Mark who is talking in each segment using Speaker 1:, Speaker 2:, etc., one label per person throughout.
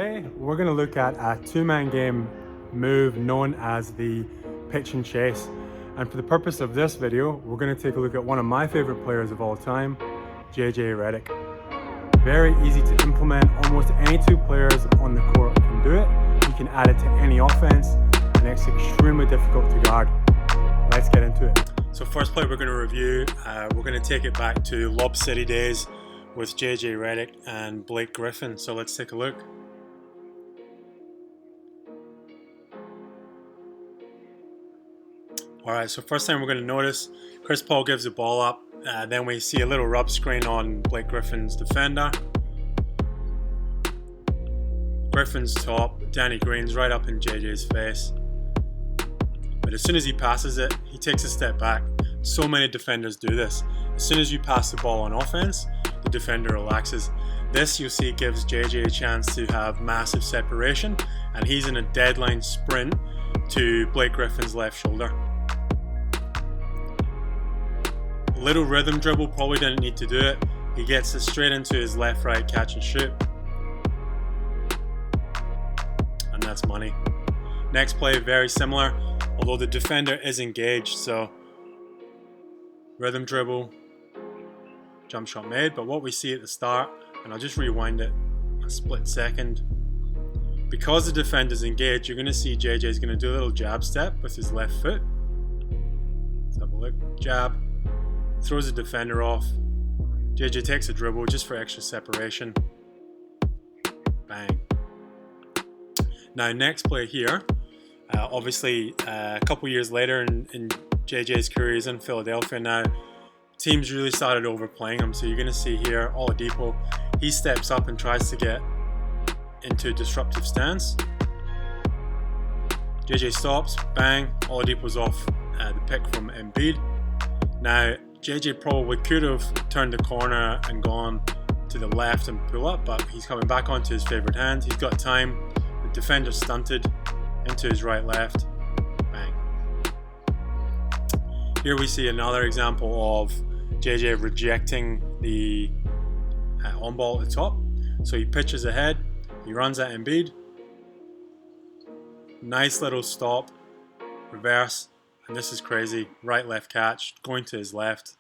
Speaker 1: Today we're going to look at a two-man game move known as the pitch and chase. And for the purpose of this video, we're going to take a look at one of my favorite players of all time, JJ Redick. Very easy to implement. Almost any two players on the court can do it. You can add it to any offense, and it's extremely difficult to guard. Let's get into it. So first play we're going to review, we're going to take it back to Lob City days with JJ Redick and Blake Griffin. So let's take a look. Alright, so first thing we're going to notice, Chris Paul gives the ball up, then we see a little rub screen on Blake Griffin's defender. Griffin's top, Danny Green's right up in JJ's face. But as soon as he passes it, he takes a step back. So many defenders do this. As soon as you pass the ball on offense, the defender relaxes. This, you'll see, gives JJ a chance to have massive separation, and he's in a deadline sprint to Blake Griffin's left shoulder. Little rhythm dribble, probably didn't need to do it. He gets it straight into his left-right catch and shoot. And that's money. Next play, very similar, although the defender is engaged, so rhythm dribble, jump shot made. But what we see at the start, and I'll just rewind it a split second. Because the defender's engaged, you're going to see JJ's going to do a little jab step with his left foot. Let's have a look. Jab. Throws the defender off. JJ takes a dribble just for extra separation. Bang. Now next play here, obviously a couple years later in JJ's career, he's in Philadelphia now. Teams really started overplaying him, so you're going to see here Oladipo, he steps up and tries to get into a disruptive stance. JJ stops, bang, Oladipo's off the pick from Embiid. Now JJ probably could have turned the corner and gone to the left and pull up, but he's coming back onto his favorite hand. He's got time. The defender stunted into his right-left. Bang. Here we see another example of JJ rejecting the on ball at the top. So he pitches ahead. He runs at Embiid. Nice little stop. Reverse. And this is crazy. Right-left catch. Going to his left.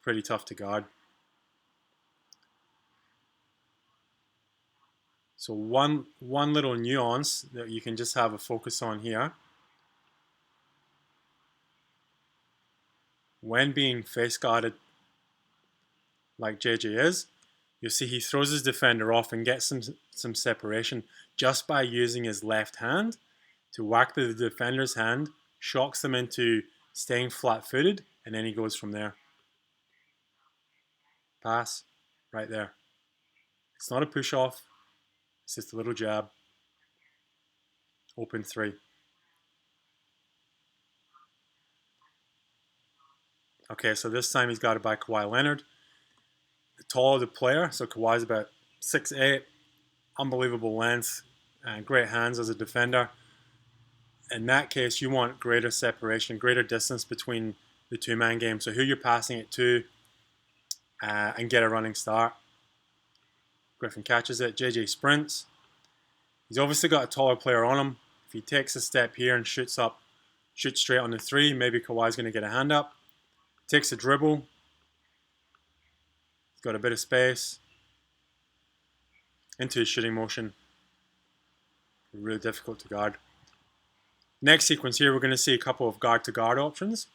Speaker 1: Pretty tough to guard. So one little nuance that you can just have a focus on here. When being face guarded like JJ is, you'll see he throws his defender off and gets some separation just by using his left hand to whack the defender's hand, shocks them into staying flat-footed, and then he goes from there. Pass, right there. It's not a push-off, it's just a little jab. Open three. Okay, so this time he's got it by Kawhi Leonard. The taller the player, so Kawhi's about 6'8", unbelievable length, and great hands as a defender. In that case, you want greater separation, greater distance between the two-man game. So who you're passing it to and get a running start. Griffin catches it. JJ sprints. He's obviously got a taller player on him. If he takes a step here and shoots straight on the three, maybe Kawhi's going to get a hand up. Takes a dribble. He's got a bit of space. Into his shooting motion. Really difficult to guard. Next sequence here, we're going to see a couple of guard-to-guard options.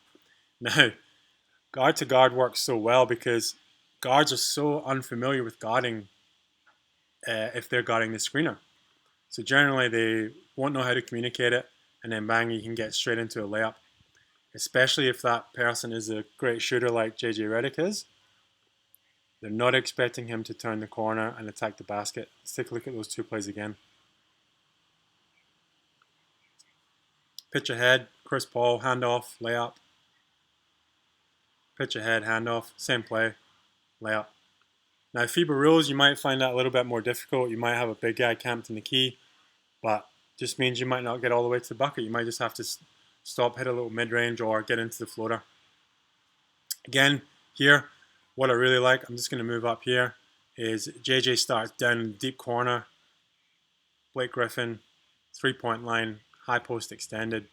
Speaker 1: Now, guard-to-guard works so well because guards are so unfamiliar with guarding if they're guarding the screener. So generally, they won't know how to communicate it, and then bang, you can get straight into a layup. Especially if that person is a great shooter like JJ Redick is. They're not expecting him to turn the corner and attack the basket. Let's take a look at those two plays again. Pitch ahead, Chris Paul, handoff, layup. Pitch ahead, handoff, same play, layup. Now FIBA rules, you might find that a little bit more difficult. You might have a big guy camped in the key, but just means you might not get all the way to the bucket. You might just have to stop, hit a little mid-range, or get into the floater. Again, here, what I really like, I'm just going to move up here, is JJ starts down in the deep corner Blake Griffin, 3-point line, high post extended.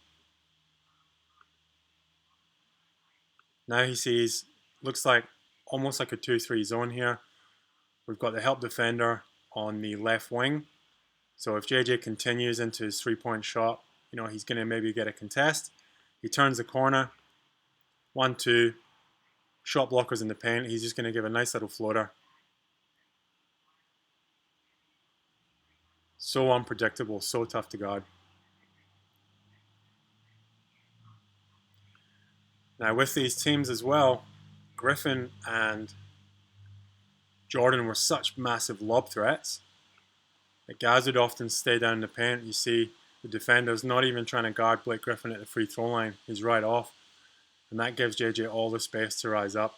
Speaker 1: Now he sees, looks like almost like a 2-3 zone here. We've got the help defender on the left wing. So if JJ continues into his 3-point shot, he's going to maybe get a contest. He turns the corner, 1-2, shot blockers in the paint. He's just going to give a nice little floater. So unpredictable, so tough to guard. Now with these teams as well, Griffin and Jordan were such massive lob threats that guys would often stay down in the paint. You see the defender's not even trying to guard Blake Griffin at the free throw line. He's right off. And that gives JJ all the space to rise up.